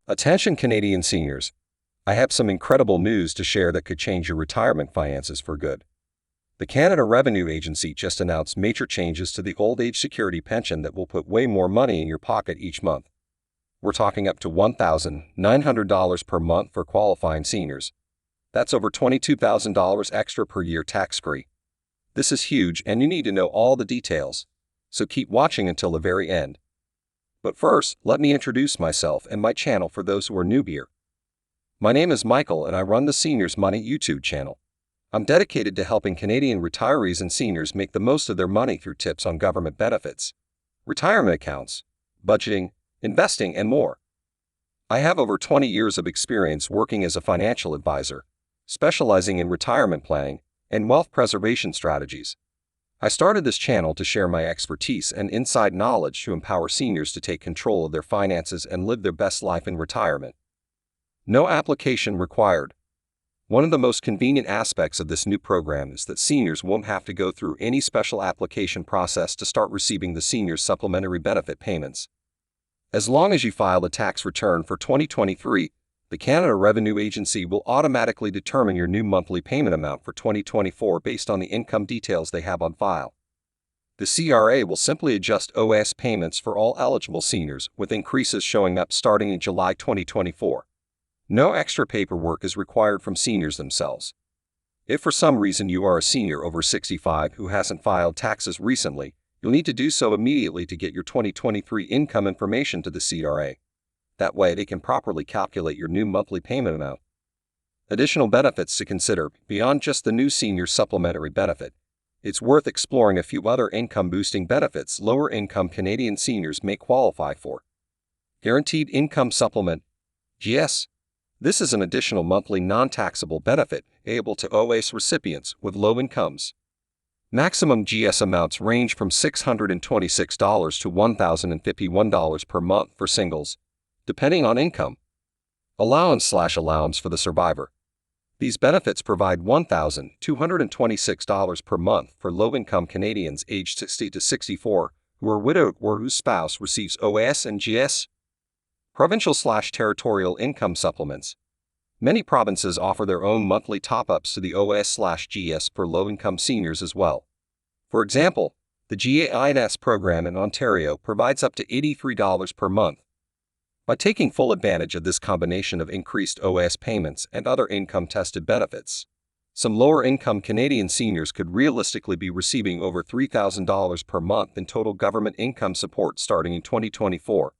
Attention Canadian seniors, I have some incredible news to share that could change your retirement finances for good. The Canada Revenue Agency just announced major changes to the old age security pension that will put way more money in your pocket each month. We're talking up to $1,900 per month for qualifying seniors. That's over $22,000 extra per year tax-free. This is huge and you need to know all the details, so keep watching until the very end. But first, let me introduce myself and my channel for those who are new here. My name is Michael and I run the Seniors Money YouTube channel. I'm dedicated to helping Canadian retirees and seniors make the most of their money through tips on government benefits, retirement accounts, budgeting, investing, and more. I have over 20 years of experience working as a financial advisor, specializing in retirement planning and wealth preservation strategies. I started this channel to share my expertise and inside knowledge to empower seniors to take control of their finances and live their best life in retirement. No application required. One of the most convenient aspects of this new program is that seniors won't have to go through any special application process to start receiving the senior supplementary benefit payments. As long as you file a tax return for 2023, the Canada Revenue Agency will automatically determine your new monthly payment amount for 2024 based on the income details they have on file. The CRA will simply adjust OAS payments for all eligible seniors, with increases showing up starting in July 2024. No extra paperwork is required from seniors themselves. If for some reason you are a senior over 65 who hasn't filed taxes recently, you'll need to do so immediately to get your 2023 income information to the CRA. That way they can properly calculate your new monthly payment amount. Additional benefits to consider beyond just the new senior supplementary benefit. It's worth exploring a few other income-boosting benefits lower-income Canadian seniors may qualify for. Guaranteed Income Supplement, GS. This is an additional monthly non-taxable benefit payable to OAS recipients with low incomes. Maximum GS amounts range from $626 to $1,051 per month for singles, depending on income. Allowance/allowance for the survivor. These benefits provide $1,226 per month for low-income Canadians aged 60 to 64 who are widowed or whose spouse receives OAS and GS. Provincial/territorial income supplements. Many provinces offer their own monthly top-ups to the OAS/GS for low-income seniors as well. For example, the GAINS program in Ontario provides up to $83 per month. By taking full advantage of this combination of increased OAS payments and other income-tested benefits, some lower-income Canadian seniors could realistically be receiving over $3,000 per month in total government income support starting in 2024.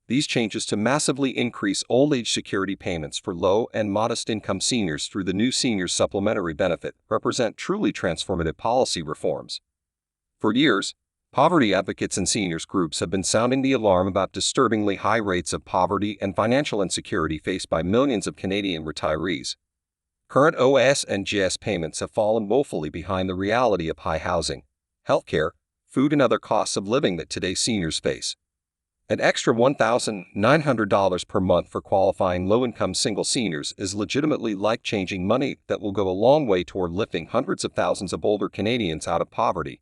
These changes to massively increase old-age security payments for low and modest-income seniors through the new senior supplementary benefit represent truly transformative policy reforms. For years, poverty advocates and seniors groups have been sounding the alarm about disturbingly high rates of poverty and financial insecurity faced by millions of Canadian retirees. Current OAS and GS payments have fallen woefully behind the reality of high housing, healthcare, food, and other costs of living that today's seniors face. An extra $1,900 per month for qualifying low-income single seniors is legitimately life-changing money that will go a long way toward lifting hundreds of thousands of older Canadians out of poverty.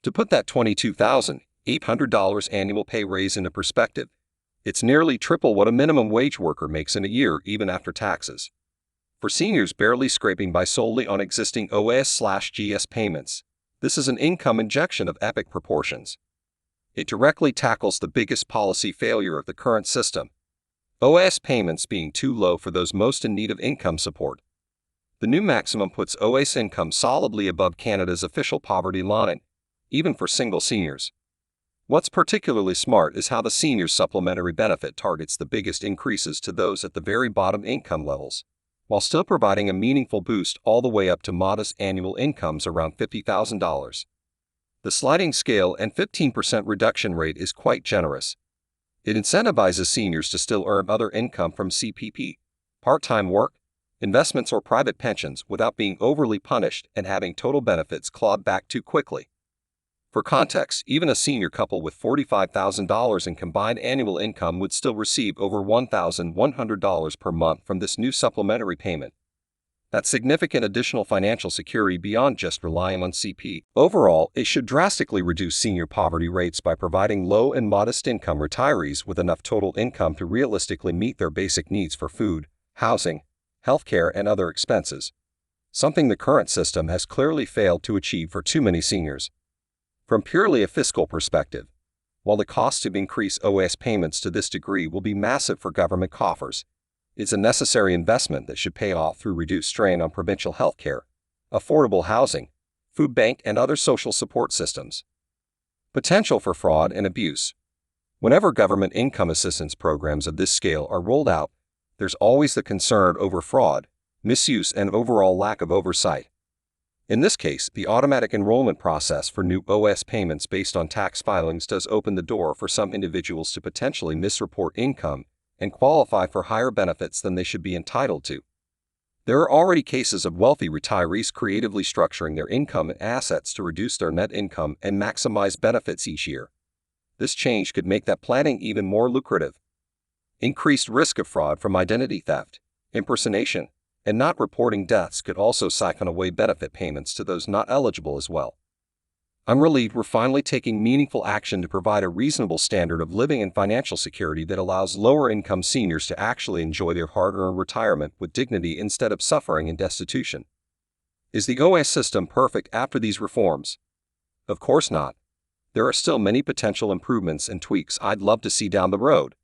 To put that $22,800 annual pay raise into perspective, it's nearly triple what a minimum wage worker makes in a year even after taxes. For seniors barely scraping by solely on existing OAS/GS payments, this is an income injection of epic proportions. It directly tackles the biggest policy failure of the current system: OAS payments being too low for those most in need of income support. The new maximum puts OAS income solidly above Canada's official poverty line, even for single seniors. What's particularly smart is how the senior supplementary benefit targets the biggest increases to those at the very bottom income levels, while still providing a meaningful boost all the way up to modest annual incomes around $50,000. The sliding scale and 15% reduction rate is quite generous. It incentivizes seniors to still earn other income from CPP, part-time work, investments, or private pensions without being overly punished and having total benefits clawed back too quickly. For context, even a senior couple with $45,000 in combined annual income would still receive over $1,100 per month from this new supplementary payment. That's significant additional financial security beyond just relying on CP. Overall, it should drastically reduce senior poverty rates by providing low and modest income retirees with enough total income to realistically meet their basic needs for food, housing, healthcare, and other expenses, something the current system has clearly failed to achieve for too many seniors. From purely a fiscal perspective, while the cost to increase OAS payments to this degree will be massive for government coffers, it's a necessary investment that should pay off through reduced strain on provincial healthcare, affordable housing, food bank, and other social support systems. Potential for fraud and abuse. Whenever government income assistance programs of this scale are rolled out, there's always the concern over fraud, misuse, and overall lack of oversight. In this case, the automatic enrollment process for new OAS payments based on tax filings does open the door for some individuals to potentially misreport income and qualify for higher benefits than they should be entitled to. There are already cases of wealthy retirees creatively structuring their income and assets to reduce their net income and maximize benefits each year. This change could make that planning even more lucrative. Increased risk of fraud from identity theft, impersonation, and not reporting deaths could also siphon away benefit payments to those not eligible as well. I'm relieved we're finally taking meaningful action to provide a reasonable standard of living and financial security that allows lower-income seniors to actually enjoy their hard-earned retirement with dignity instead of suffering in destitution. Is the OAS system perfect after these reforms? Of course not. There are still many potential improvements and tweaks I'd love to see down the road.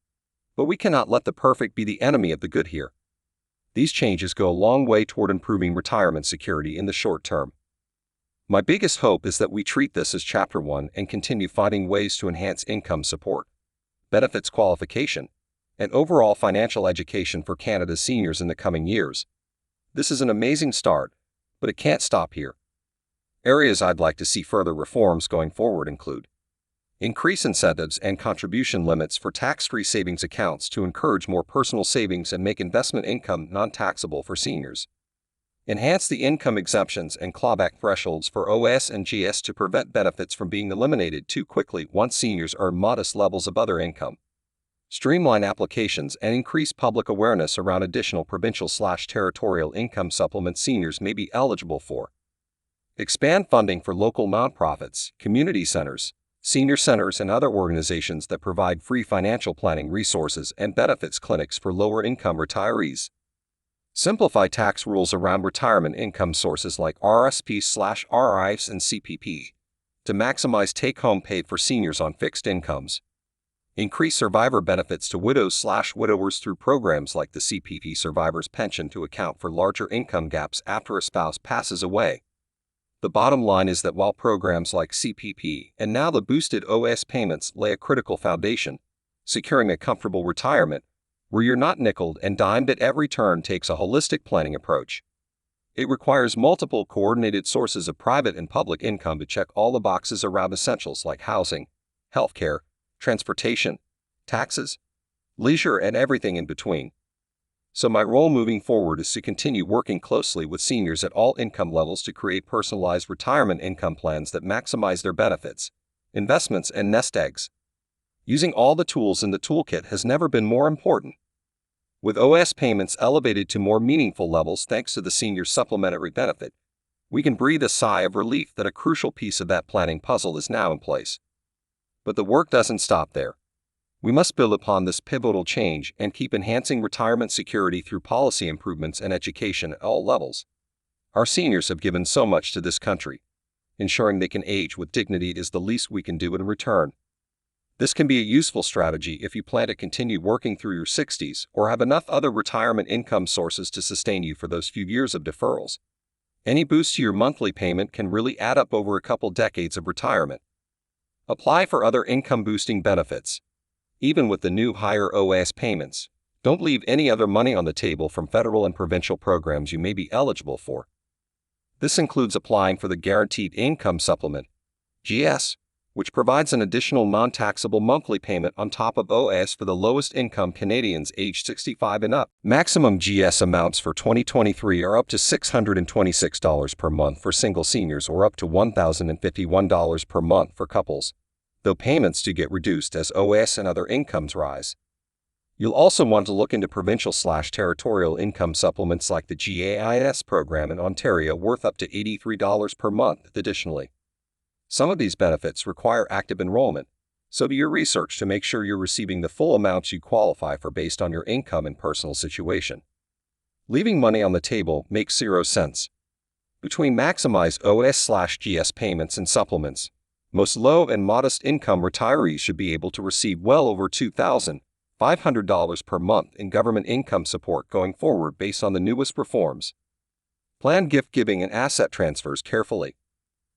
But we cannot let the perfect be the enemy of the good here. These changes go a long way toward improving retirement security in the short term. My biggest hope is that we treat this as Chapter 1 and continue finding ways to enhance income support, benefits qualification, and overall financial education for Canada's seniors in the coming years. This is an amazing start, but it can't stop here. Areas I'd like to see further reforms going forward include increase incentives and contribution limits for tax-free savings accounts to encourage more personal savings and make investment income non-taxable for seniors. Enhance the income exemptions and clawback thresholds for OAS and GS to prevent benefits from being eliminated too quickly once seniors earn modest levels of other income. Streamline applications and increase public awareness around additional provincial/territorial income supplements seniors may be eligible for. Expand funding for local nonprofits, community centers, senior centers, and other organizations that provide free financial planning resources and benefits clinics for lower-income retirees. Simplify tax rules around retirement income sources like RSP/RIFs and CPP to maximize take-home pay for seniors on fixed incomes. Increase survivor benefits to widows/widowers through programs like the CPP Survivor's Pension to account for larger income gaps after a spouse passes away. The bottom line is that while programs like CPP and now the boosted OAS payments lay a critical foundation, securing a comfortable retirement, where you're not nickeled and dimed at every turn takes a holistic planning approach. It requires multiple coordinated sources of private and public income to check all the boxes around essentials like housing, healthcare, transportation, taxes, leisure, and everything in between. So my role moving forward is to continue working closely with seniors at all income levels to create personalized retirement income plans that maximize their benefits, investments, and nest eggs. Using all the tools in the toolkit has never been more important. With OAS payments elevated to more meaningful levels thanks to the senior supplementary benefit, we can breathe a sigh of relief that a crucial piece of that planning puzzle is now in place. But the work doesn't stop there. We must build upon this pivotal change and keep enhancing retirement security through policy improvements and education at all levels. Our seniors have given so much to this country. Ensuring they can age with dignity is the least we can do in return. This can be a useful strategy if you plan to continue working through your 60s or have enough other retirement income sources to sustain you for those few years of deferrals. Any boost to your monthly payment can really add up over a couple decades of retirement. Apply for other income-boosting benefits. Even with the new higher OAS payments, don't leave any other money on the table from federal and provincial programs you may be eligible for. This includes applying for the Guaranteed Income Supplement, GS, which provides an additional non-taxable monthly payment on top of OAS for the lowest income Canadians aged 65 and up. Maximum GS amounts for 2023 are up to $626 per month for single seniors or up to $1,051 per month for couples, though payments do get reduced as OAS and other incomes rise. You'll also want to look into provincial/territorial income supplements like the GAIS program in Ontario, worth up to $83 per month. Additionally, some of these benefits require active enrollment, so do your research to make sure you're receiving the full amounts you qualify for based on your income and personal situation. Leaving money on the table makes zero sense. Between maximized OAS/GS payments and supplements, most low and modest income retirees should be able to receive well over $2,500 per month in government income support going forward based on the newest reforms. Plan gift giving and asset transfers carefully.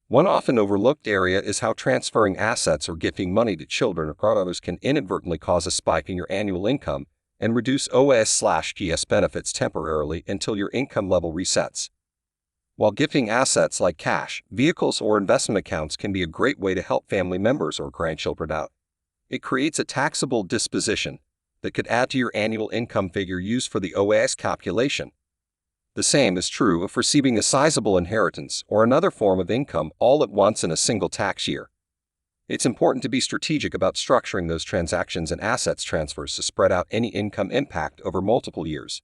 One often overlooked area is how transferring assets or gifting money to children or others can inadvertently cause a spike in your annual income and reduce OAS/GS benefits temporarily until your income level resets. While gifting assets like cash, vehicles, or investment accounts can be a great way to help family members or grandchildren out, it creates a taxable disposition that could add to your annual income figure used for the OAS calculation. The same is true of receiving a sizable inheritance or another form of income all at once in a single tax year. It's important to be strategic about structuring those transactions and assets transfers to spread out any income impact over multiple years.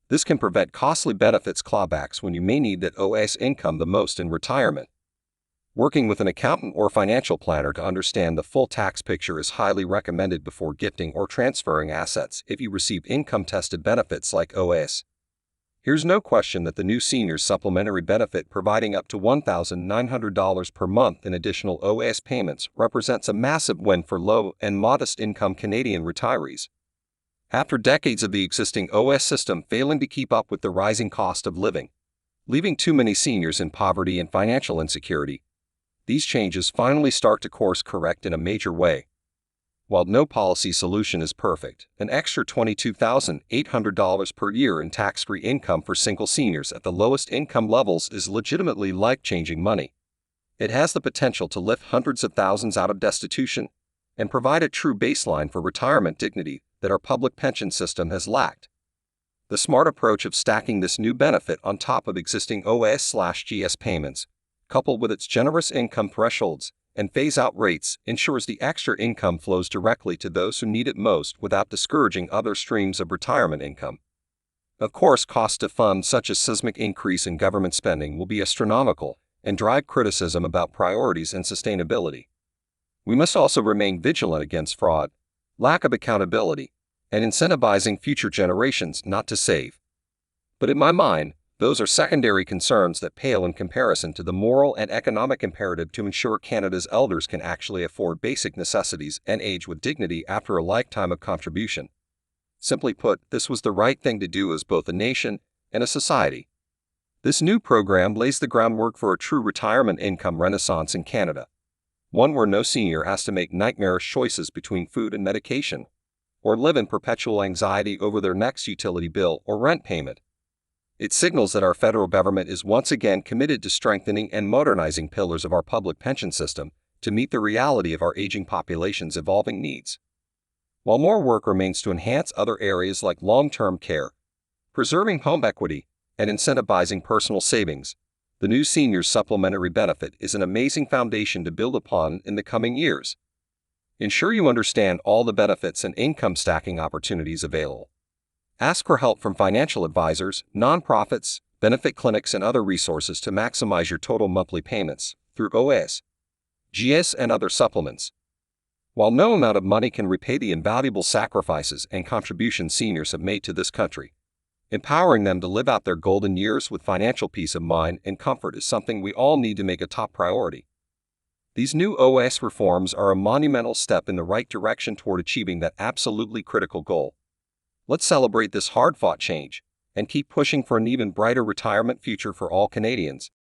This can prevent costly benefits clawbacks when you may need that OAS income the most in retirement. Working with an accountant or financial planner to understand the full tax picture is highly recommended before gifting or transferring assets if you receive income-tested benefits like OAS. Here's no question that the new seniors supplementary benefit providing up to $1,900 per month in additional OAS payments represents a massive win for low and modest income Canadian retirees. After decades of the existing OAS system failing to keep up with the rising cost of living, leaving too many seniors in poverty and financial insecurity, these changes finally start to course correct in a major way. While no policy solution is perfect, an extra $22,800 per year in tax-free income for single seniors at the lowest income levels is legitimately life-changing money. It has the potential to lift hundreds of thousands out of destitution and provide a true baseline for retirement dignity that our public pension system has lacked. The smart approach of stacking this new benefit on top of existing OAS/GS payments, coupled with its generous income thresholds and phase-out rates, ensures the extra income flows directly to those who need it most without discouraging other streams of retirement income. Of course, costs to fund such a seismic increase in government spending will be astronomical and drive criticism about priorities and sustainability. We must also remain vigilant against fraud, lack of accountability, and incentivizing future generations not to save. But in my mind, those are secondary concerns that pale in comparison to the moral and economic imperative to ensure Canada's elders can actually afford basic necessities and age with dignity after a lifetime of contribution. Simply put, this was the right thing to do as both a nation and a society. This new program lays the groundwork for a true retirement income renaissance in Canada, one where no senior has to make nightmarish choices between food and medication, or live in perpetual anxiety over their next utility bill or rent payment. It signals that our federal government is once again committed to strengthening and modernizing pillars of our public pension system to meet the reality of our aging population's evolving needs. While more work remains to enhance other areas like long-term care, preserving home equity, and incentivizing personal savings, the new seniors supplementary benefit is an amazing foundation to build upon in the coming years. Ensure you understand all the benefits and income stacking opportunities available. Ask for help from financial advisors, nonprofits, benefit clinics, and other resources to maximize your total monthly payments through OAS, GS, and other supplements. While no amount of money can repay the invaluable sacrifices and contributions seniors have made to this country, empowering them to live out their golden years with financial peace of mind and comfort is something we all need to make a top priority. These new OAS reforms are a monumental step in the right direction toward achieving that absolutely critical goal. Let's celebrate this hard-fought change and keep pushing for an even brighter retirement future for all Canadians.